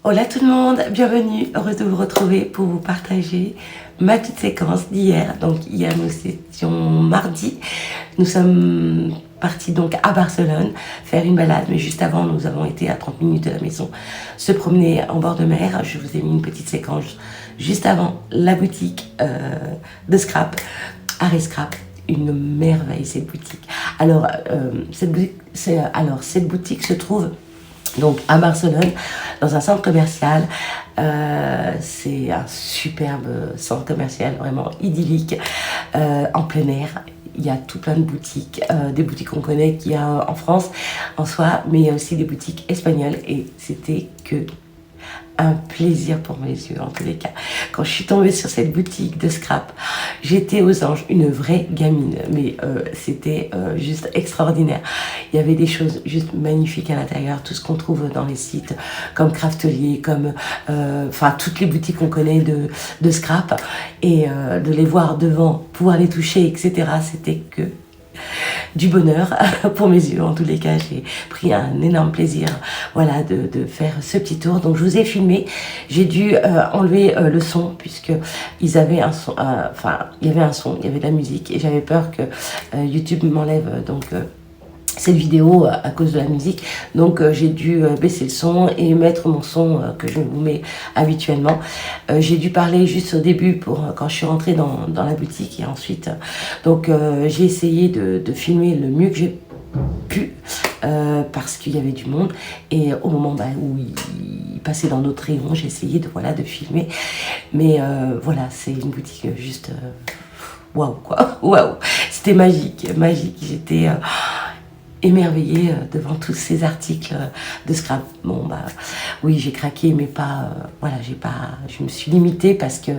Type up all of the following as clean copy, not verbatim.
Hola tout le monde, bienvenue, heureuse de vous retrouver pour vous partager ma petite séquence d'hier. Donc hier nous étions mardi, nous sommes partis donc à Barcelone faire une balade, mais juste avant nous avons été à 30 minutes de la maison se promener en bord de mer. Je vous ai mis une petite séquence juste avant la boutique de Scrap, Harry Scrap. Une merveille cette boutique. Alors, cette boutique se trouve donc à Barcelone, dans un centre commercial. C'est un superbe centre commercial, vraiment idyllique, en plein air. Il y a tout plein de boutiques, des boutiques qu'on connaît qu'il y a en France en soi, mais il y a aussi des boutiques espagnoles et c'était que un plaisir pour mes yeux en tous les cas. Quand je suis tombée sur cette boutique de Scrap, j'étais aux anges, une vraie gamine, mais c'était juste extraordinaire. Il y avait des choses juste magnifiques à l'intérieur, tout ce qu'on trouve dans les sites comme Craftelier, comme enfin toutes les boutiques qu'on connaît de Scrap, et de les voir devant, pouvoir les toucher, etc. C'était que du bonheur pour mes yeux. En tous les cas, j'ai pris un énorme plaisir, voilà, de faire ce petit tour. Donc je vous ai filmé, j'ai dû enlever le son puisque ils avaient un son, enfin il y avait un son, il y avait de la musique et j'avais peur que YouTube m'enlève donc cette vidéo à cause de la musique. Donc j'ai dû baisser le son et mettre mon son que je vous mets habituellement. J'ai dû parler juste au début pour quand je suis rentrée dans la boutique et ensuite donc j'ai essayé de filmer le mieux que j'ai pu parce qu'il y avait du monde et au moment où il passait dans notre rayon, j'ai essayé de voilà de filmer, mais voilà, c'est une boutique juste waouh quoi, waouh, c'était magique, magique. J'étais émerveillée devant tous ces articles de Scrap. Bon bah oui, j'ai craqué, mais pas voilà, je me suis limitée parce que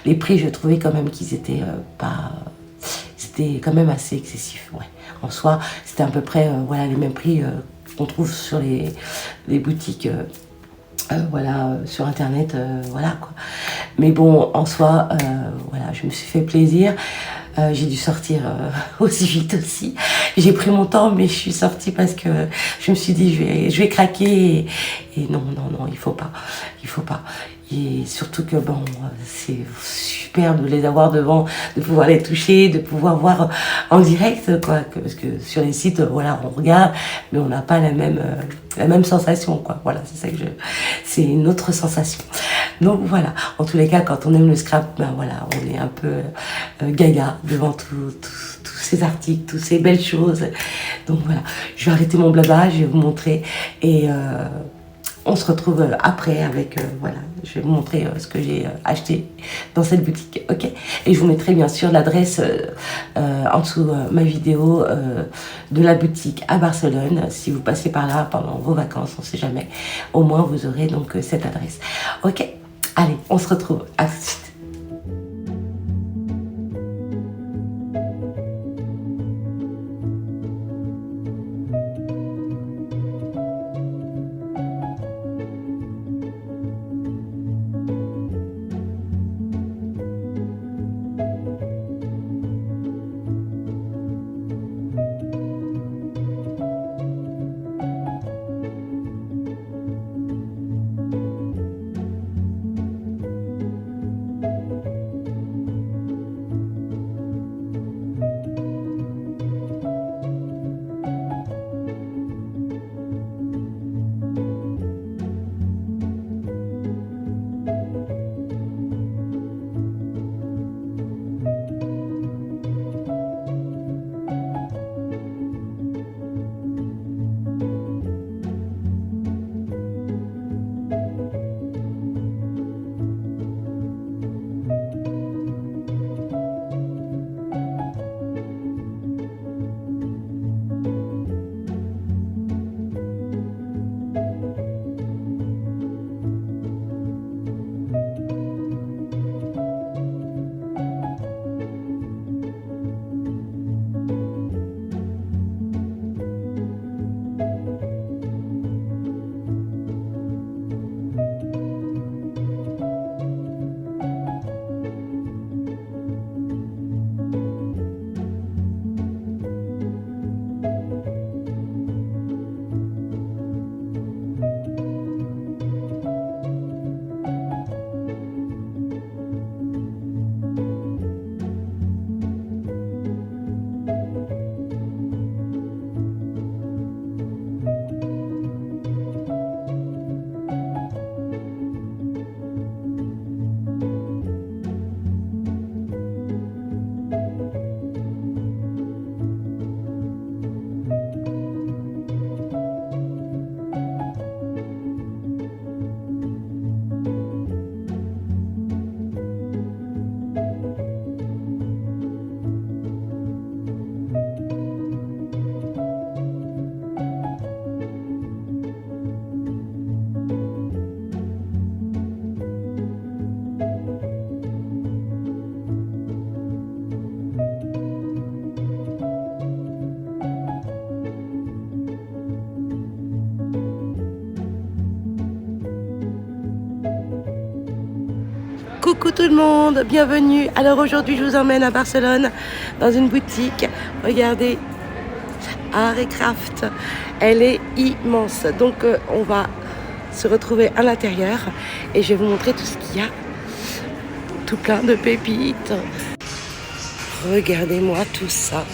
les prix, je trouvais quand même qu'ils étaient pas, c'était quand même assez excessif, ouais. En soi, c'était à peu près voilà les mêmes prix qu'on trouve sur les boutiques voilà, sur internet, voilà quoi. Mais bon, en soi, voilà, je me suis fait plaisir. J'ai dû sortir aussi vite aussi. J'ai pris mon temps, mais je suis sortie parce que je me suis dit je vais craquer et non, non, non, il faut pas, il faut pas. Et surtout que bon, c'est superbe de les avoir devant, de pouvoir les toucher, de pouvoir voir en direct, quoi. Parce que sur les sites, voilà, on regarde, mais on n'a pas la même sensation, quoi. Voilà, c'est ça que c'est une autre sensation. Donc voilà, en tous les cas, quand on aime le scrap, ben voilà, on est un peu gaga devant tous ces articles, toutes ces belles choses. Donc voilà, je vais arrêter mon blabla, je vais vous montrer et on se retrouve après avec, voilà, je vais vous montrer ce que j'ai acheté dans cette boutique, ok? Et je vous mettrai bien sûr l'adresse en dessous de ma vidéo de la boutique à Barcelone. Si vous passez par là pendant vos vacances, on ne sait jamais, au moins vous aurez donc cette adresse. Ok? Allez, on se retrouve, à tout de suite. Coucou tout le monde, bienvenue. Alors aujourd'hui je vous emmène à Barcelone dans une boutique. Regardez, Art et Craft. Elle est immense. Donc on va se retrouver à l'intérieur et je vais vous montrer tout ce qu'il y a. Tout plein de pépites. Regardez-moi tout ça.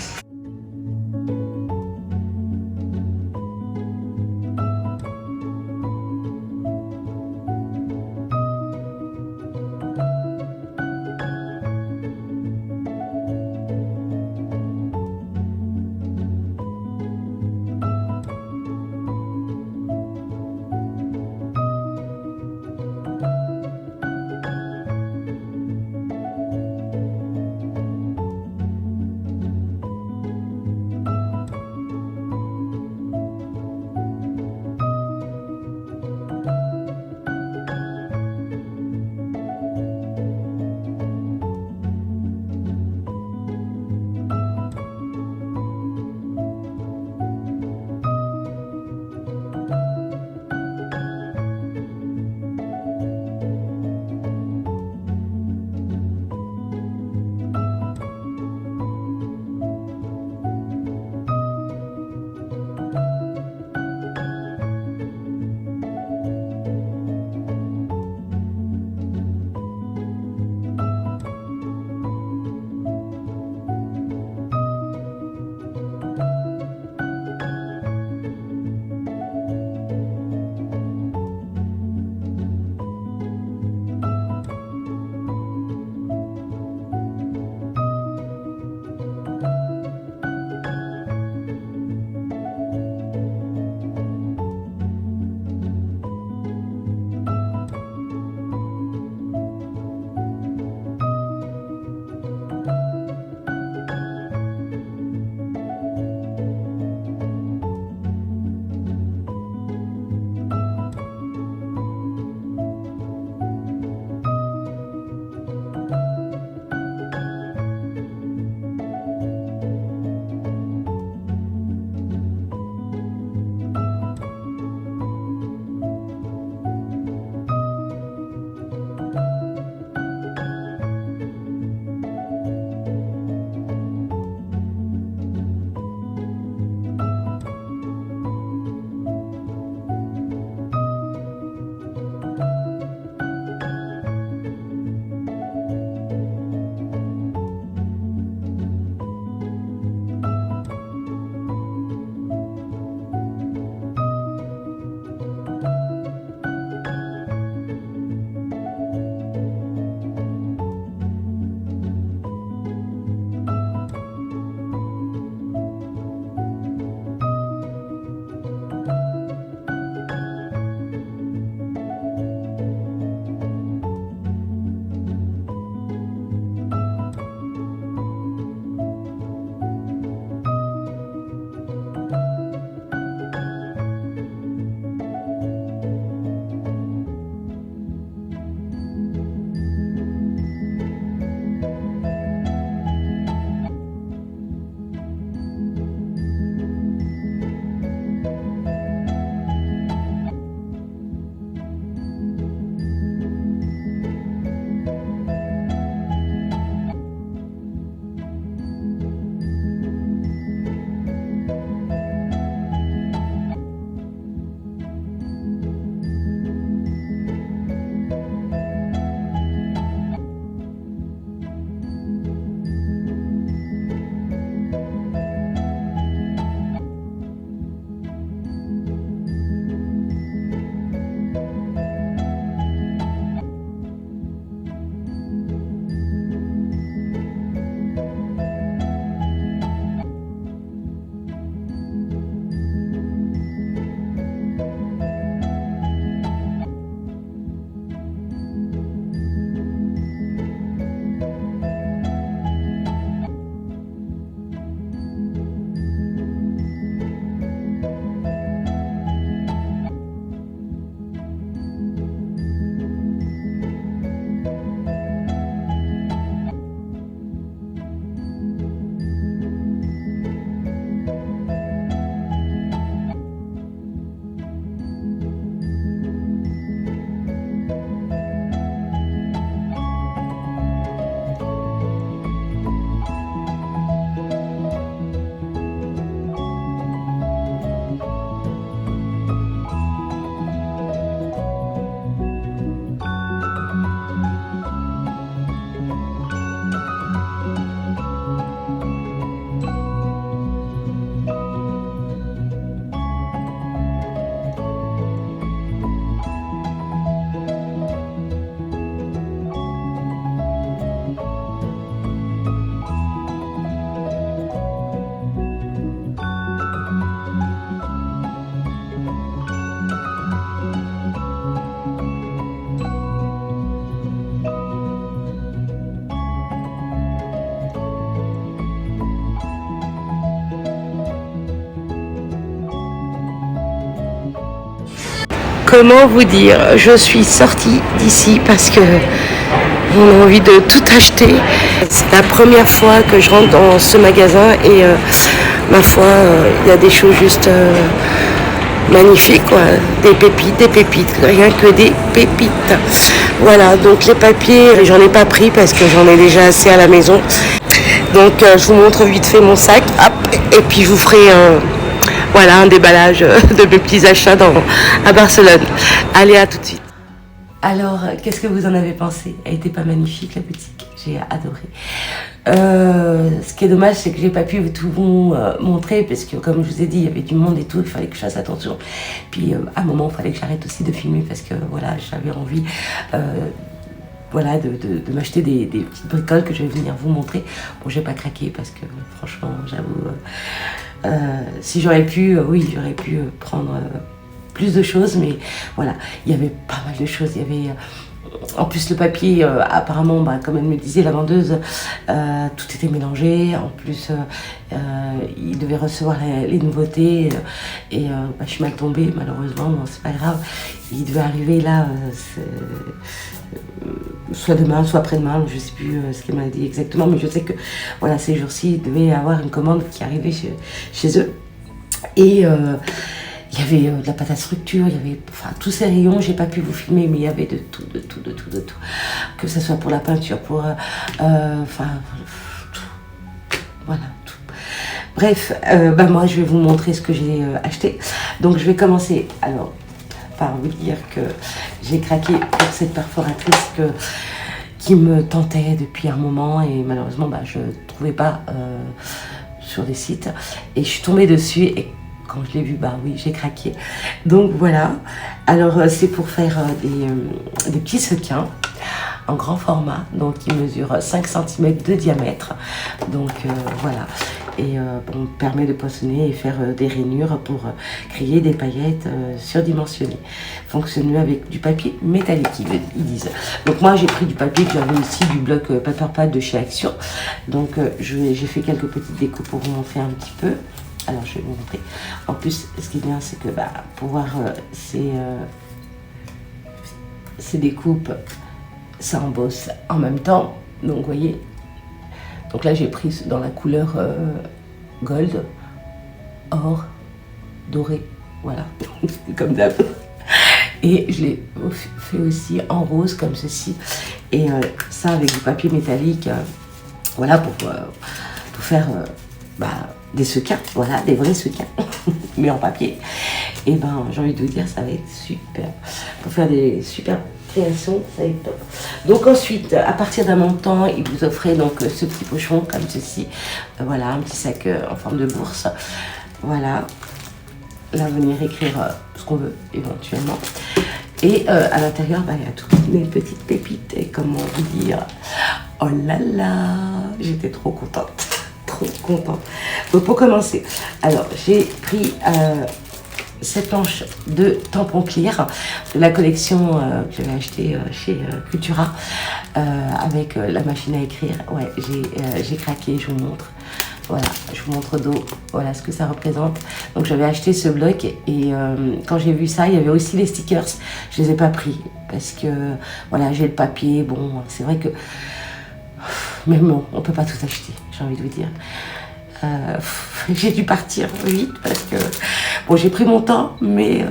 comment vous dire, je suis sortie d'ici parce que on a envie de tout acheter. C'est la première fois que je rentre dans ce magasin et ma foi, il y a des choses juste magnifiques, quoi. Des pépites, rien que des pépites. Voilà, donc les papiers, j'en ai pas pris parce que j'en ai déjà assez à la maison. Donc je vous montre vite fait mon sac, hop, et puis je vous ferai voilà, un déballage de mes petits achats à Barcelone. Allez, à tout de suite. Alors, qu'est-ce que vous en avez pensé? Elle était pas magnifique, la boutique? J'ai adoré. Ce qui est dommage, c'est que j'ai pas pu tout vous montrer parce que, comme je vous ai dit, il y avait du monde et tout, il fallait que je fasse attention. Puis, à un moment, il fallait que j'arrête aussi de filmer parce que, voilà, j'avais envie voilà, de m'acheter des petites bricoles que je vais venir vous montrer. Bon, j'ai pas craqué parce que, franchement, j'avoue, si j'aurais pu, oui, j'aurais pu prendre plus de choses, mais voilà, il y avait pas mal de choses. Il y avait en plus le papier, apparemment, bah, comme elle me disait, la vendeuse, tout était mélangé. En plus, il devait recevoir les nouveautés et bah, je suis mal tombée, malheureusement, bon, c'est pas grave. Il devait arriver là, soit demain, soit après-demain, je sais plus ce qu'elle m'a dit exactement, mais je sais que voilà, ces jours-ci, il devait y avoir une commande qui arrivait chez eux. Et il y avait de la pâte à structure, il y avait enfin, tous ces rayons, j'ai pas pu vous filmer, mais il y avait de tout. Que ce soit pour la peinture, pour enfin, tout. Voilà, tout. Bref, bah moi je vais vous montrer ce que j'ai acheté. Donc je vais commencer alors par vous dire que j'ai craqué pour cette perforatrice qui me tentait depuis un moment et malheureusement bah, je ne trouvais pas sur des sites et je suis tombée dessus et quand je l'ai vu, bah oui, j'ai craqué. Donc voilà, alors c'est pour faire des petits sequins en grand format, donc il mesure 5 cm de diamètre, donc voilà, et on permet de poinçonner et faire des rainures pour créer des paillettes surdimensionnées. Fonctionne mieux avec du papier métallique, ils disent. Donc moi j'ai pris du papier que j'avais ici, du bloc Paperpad de chez Action, donc j'ai fait quelques petites découpes pour vous montrer un petit peu. Alors je vais vous montrer. En plus, ce qui est bien, c'est que bah, pour voir ces découpes, ça embosse en même temps. Donc vous voyez. Donc là j'ai pris dans la couleur gold, or, doré. Voilà, comme d'hab. Et je l'ai fait aussi en rose comme ceci. Et ça avec du papier métallique. Voilà pour faire bah, des sequins, voilà, des vrais sequins, mais en papier. Et ben, j'ai envie de vous dire, ça va être super. Pour faire des super créations, ça va être top. Donc ensuite, à partir d'un montant, il vous offrait donc ce petit pochon comme ceci. Voilà, un petit sac en forme de bourse. Voilà. Là, venir écrire ce qu'on veut éventuellement. Et à l'intérieur, bah, il y a toutes mes petites pépites. Et comment vous dire, oh là là, j'étais trop contente. Trop contente. Donc pour commencer, alors j'ai pris cette planche de tampons clear de la collection que j'avais acheté chez Cultura avec la machine à écrire. Ouais, j'ai craqué, je vous montre. Voilà, je vous montre d'eau, voilà ce que ça représente. Donc j'avais acheté ce bloc et quand j'ai vu ça, il y avait aussi les stickers. Je les ai pas pris parce que voilà, j'ai le papier. Bon, c'est vrai que mais bon, on peut pas tout acheter, j'ai envie de vous dire. J'ai dû partir vite parce que bon, j'ai pris mon temps, mais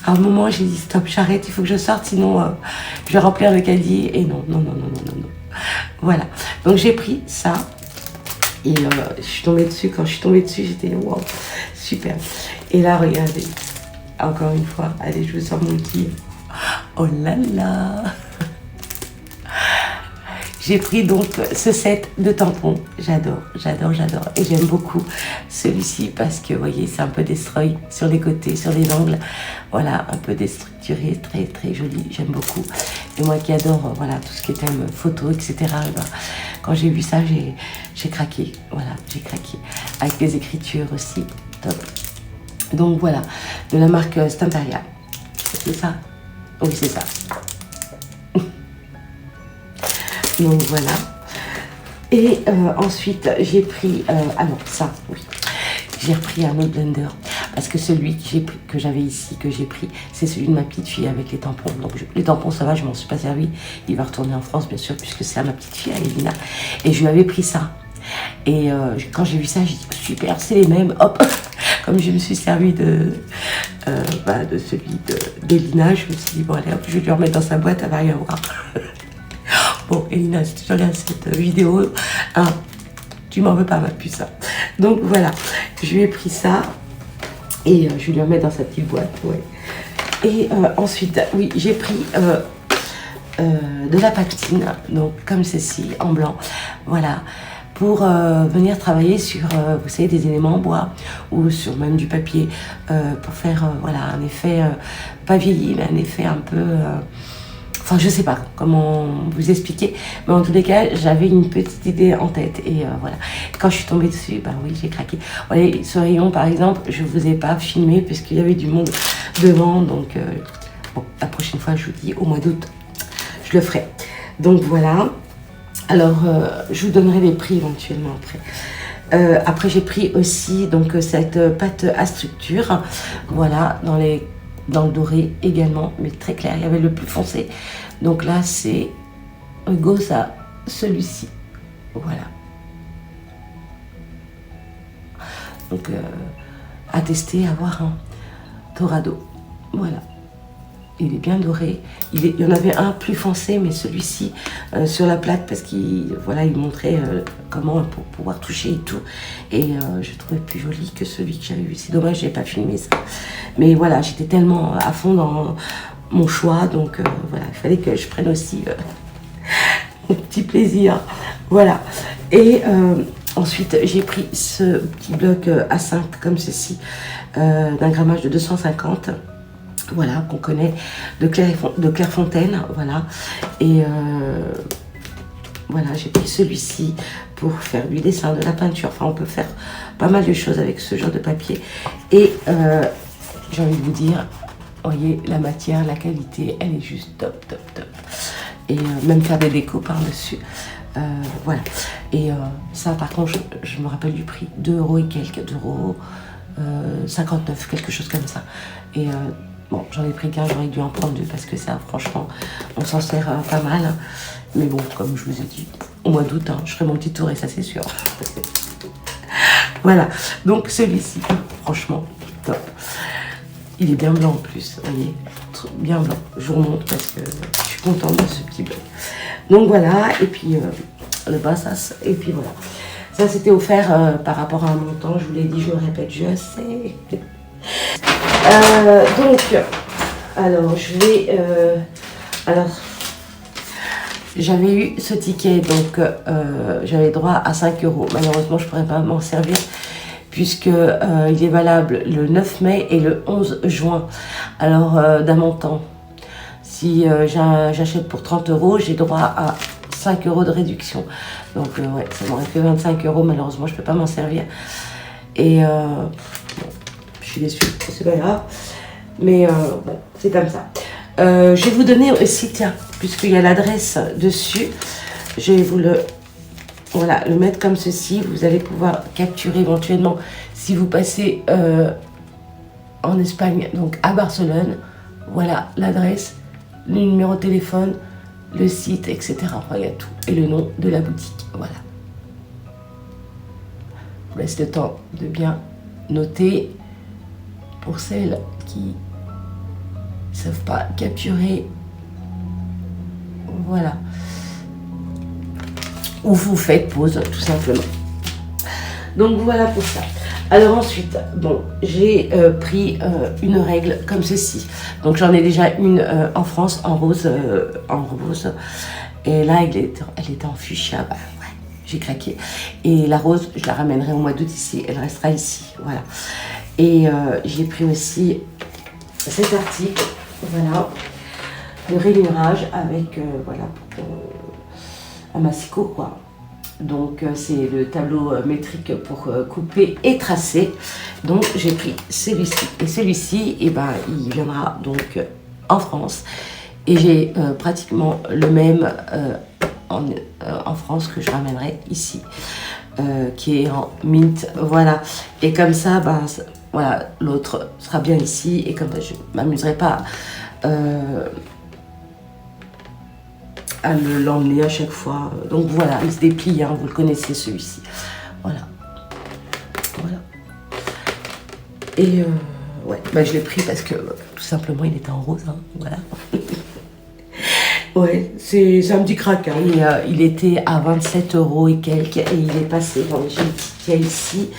à un moment j'ai dit stop, j'arrête, il faut que je sorte, sinon je vais remplir le caddie et non. Voilà, donc j'ai pris ça et je suis tombée dessus. Quand je suis tombée dessus, j'étais wow, super. Et là, regardez, encore une fois, allez, je vous sors mon kit. Oh là là. J'ai pris donc ce set de tampons. J'adore. Et j'aime beaucoup celui-ci parce que, vous voyez, c'est un peu destroy sur les côtés, sur les angles. Voilà, un peu déstructuré, très, très joli. J'aime beaucoup. Et moi qui adore, voilà, tout ce qui est thème photo, etc. Et ben, quand j'ai vu ça, j'ai craqué. Voilà, j'ai craqué. Avec des écritures aussi. Top. Donc voilà, de la marque Stamperia. C'est ça? Oui, c'est ça. Donc voilà. Et ensuite, j'ai pris... alors ça, oui. J'ai repris un autre blender. parce que celui que j'avais ici, que j'ai pris, c'est celui de ma petite fille avec les tampons. Donc les tampons, ça va, je m'en suis pas servi. Il va retourner en France, bien sûr, puisque c'est à ma petite fille, à Elina. Et je lui avais pris ça. Et quand j'ai vu ça, j'ai dit super, c'est les mêmes. Hop, comme je me suis servi de celui d'Elina, je me suis dit bon allez hop, je vais lui remettre dans sa boîte, elle va rien voir. Bon, Elina, si tu regardes cette vidéo, hein, tu m'en veux pas ma puce. Hein. Donc voilà, je lui ai pris ça et je vais lui remettre dans sa petite boîte. Ouais. Et ensuite, oui, j'ai pris de la patine, donc comme ceci, en blanc. Voilà. Pour venir travailler sur, vous savez, des éléments en bois ou sur même du papier pour faire voilà, un effet pas vieilli, mais un effet un peu... enfin, je sais pas comment vous expliquer, mais en tous les cas, j'avais une petite idée en tête et voilà. Quand je suis tombée dessus, bah oui, j'ai craqué. Voilà, ce rayon, par exemple, je vous ai pas filmé puisqu'il y avait du monde devant, donc bon, la prochaine fois, je vous dis, au mois d'août, je le ferai. Donc voilà. Alors, je vous donnerai les prix éventuellement après. Après, j'ai pris aussi donc cette pâte à structure, voilà, dans le doré également, mais très clair. Il y avait le plus foncé. Donc là, c'est Goza, celui-ci, voilà. Donc, à tester, à voir un Dorado, voilà. Il est bien doré. Il y en avait un plus foncé, mais celui-ci sur la plaque, parce qu'il voilà, il montrait comment pour pouvoir toucher et tout. Et je trouvais plus joli que celui que j'avais vu. C'est dommage, j'ai pas filmé ça. Mais voilà, j'étais tellement à fond dans mon choix, donc voilà, il fallait que je prenne aussi mon petit plaisir. Voilà. Et ensuite, j'ai pris ce petit bloc A5 comme ceci, d'un grammage de 250. Voilà, qu'on connaît de Clairefontaine, voilà. Et voilà, j'ai pris celui-ci pour faire du dessin, de la peinture. Enfin, on peut faire pas mal de choses avec ce genre de papier. Et j'ai envie de vous dire, voyez, la matière, la qualité, elle est juste top, top, top. Et même faire des décos par-dessus. Voilà. Et ça, par contre, je me rappelle du prix, 2 € et quelques, 2,59 €, quelque chose comme ça. Et bon, j'en ai pris qu'un, j'aurais dû en prendre 2 parce que ça, franchement, on s'en sert pas mal. Mais bon, comme je vous ai dit, au mois d'août, hein, je ferai mon petit tour et ça, c'est sûr. Voilà, donc celui-ci, franchement, top. Il est bien blanc en plus, vous voyez, bien blanc. Je vous remonte parce que je suis contente de ce petit bloc. Donc voilà, et puis le bassas, et puis voilà. Ça, c'était offert par rapport à un montant, je vous l'ai dit, je le répète, je sais. Donc, alors je vais, alors j'avais eu ce ticket, donc j'avais droit à 5 €. Malheureusement, je ne pourrais pas m'en servir puisque il est valable le 9 mai et le 11 juin. Alors d'un montant, si j'achète pour 30 €, j'ai droit à 5 € de réduction. Donc ouais, ça m'aurait fait 25 €. Malheureusement, je ne peux pas m'en servir. Et bon, je suis déçue, c'est pas grave. Mais bon, c'est comme ça. Je vais vous donner aussi, tiens, puisqu'il y a l'adresse dessus, je vais vous le mettre comme ceci. Vous allez pouvoir capturer éventuellement si vous passez en Espagne, donc à Barcelone. Voilà l'adresse, le numéro de téléphone, le site, etc. Enfin, il y a tout. Et le nom de la boutique. Voilà. Je vous laisse le temps de bien noter pour celles qui ne savent pas capturer. Voilà. Ou vous faites pause, tout simplement. Donc voilà pour ça. Alors ensuite, bon, j'ai pris une règle comme ceci. Donc j'en ai déjà une en France, en rose. Et là, elle était en fuchsia. Bah, ouais, j'ai craqué. Et la rose, je la ramènerai au mois d'août ici. Elle restera ici. Voilà. Et j'ai pris aussi cet article. Voilà. De rainurage avec, voilà, un massicot, quoi. Donc c'est le tableau métrique pour couper et tracer. Donc j'ai pris celui-ci. Et celui-ci, eh ben, il viendra donc en France. Et j'ai pratiquement le même en France que je ramènerai ici. Qui est en mint. Voilà. Et comme ça, ben, voilà, l'autre sera bien ici. Et comme ça, je ne m'amuserai pas à l'emmener à chaque fois. Donc voilà, il se déplie, hein, vous le connaissez celui-ci. Voilà. Voilà. Et ouais, bah, je l'ai pris parce que tout simplement il était en rose. Hein, voilà. Ouais, c'est un petit crack. Hein. Et, il était à 27 € et quelques. Et il est passé, bon, j'ai une petite qu'il y a ici,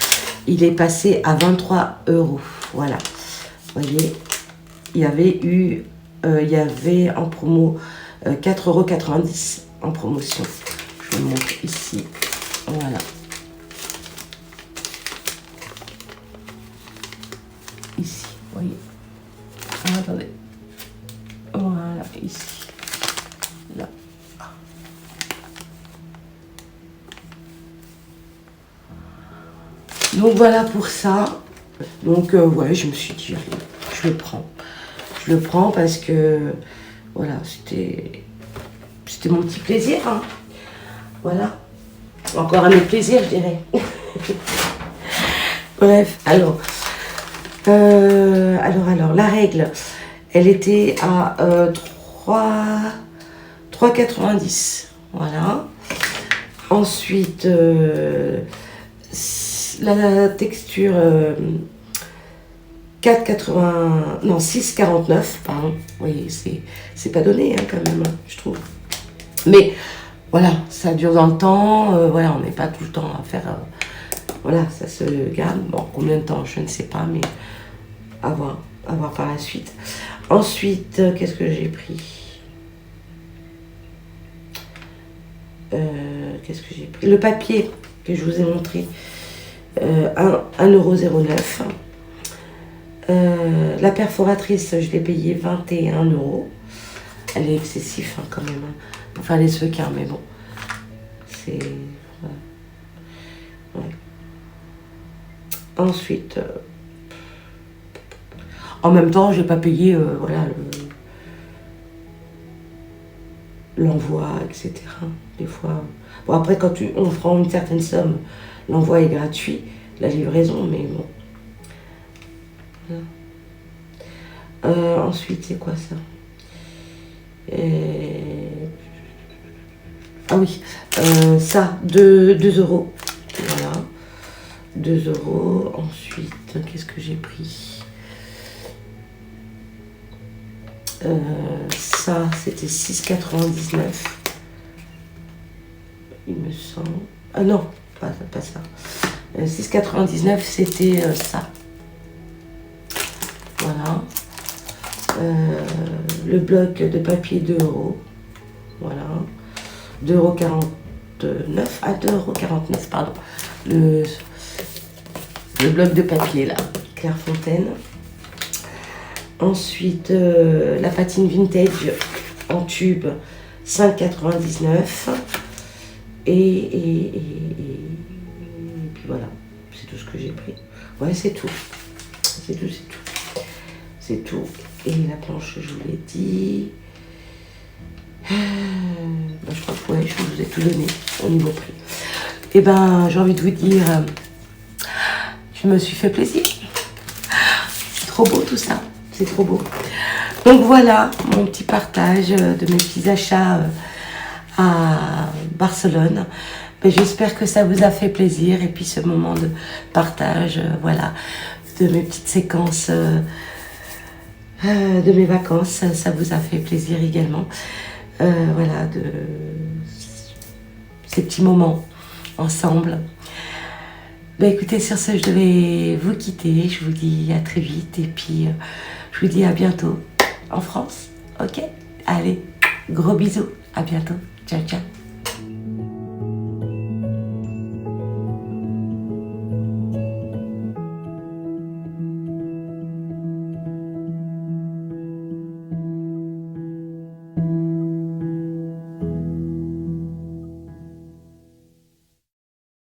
il est passé à 23 €. Voilà. Vous voyez, il y avait en promo 4,90 € en promotion. Je vous le montre ici. Voilà. Ici, vous voyez. Ah, attendez. Voilà, ici. Là. Donc voilà pour ça. Donc ouais, je me suis dit, allez, je le prends. Je le prends parce que voilà, c'était mon petit plaisir. Hein. Voilà. Encore un autre plaisir, je dirais. Bref, alors, la règle, elle était à 3,90. Voilà. Ensuite, la texture 4,80, non 6,49, pardon. Oui, c'est pas donné hein, quand même, hein, je trouve. Mais voilà, ça dure dans le temps. Voilà, on n'est pas tout le temps à faire. Voilà, ça se garde. Bon, combien de temps, je ne sais pas, mais à voir par la suite. Ensuite, qu'est-ce que j'ai pris? Le papier que je vous ai montré, 1,09 €. La perforatrice, je l'ai payée 21 €. Elle est excessive hein, quand même, hein, pour faire les sequins, mais bon, c'est... Voilà. Ouais. Ensuite, en même temps, je n'ai pas payé voilà, l'envoi, etc. Des fois... Bon, après, quand on prend une certaine somme, l'envoi est gratuit, la livraison, mais bon. Voilà. Ensuite, c'est quoi ça? Ah oui, ça, 2 €. Voilà, 2 €. Ensuite, qu'est-ce que j'ai pris? Ça, c'était 6,99. Il me semble. Ah non, pas ça. 6,99, c'était ça. Voilà. Le bloc de papier 2 €. Voilà. 2,49 €. Ah, 2,49 €, pardon. Le bloc de papier, là. Clairefontaine. Ensuite, la patine vintage en tube, 5,99 €. Et puis voilà, c'est tout ce que j'ai pris. Ouais, c'est tout. C'est tout. Et la planche, je vous l'ai dit. Ben, je crois que ouais, je vous ai tout donné au niveau prix. Et ben, j'ai envie de vous dire, je me suis fait plaisir. C'est trop beau tout ça. C'est trop beau. Donc voilà, mon petit partage de mes petits achats à Barcelone. Ben, j'espère que ça vous a fait plaisir. Et puis ce moment de partage, voilà, de mes petites séquences de mes vacances, ça vous a fait plaisir également. Voilà, de ces petits moments ensemble. Ben, écoutez, sur ce, je vais vous quitter. Je vous dis à très vite. Et puis, je vous dis à bientôt en France. Ok? Allez, gros bisous. À bientôt. Ciao, ciao.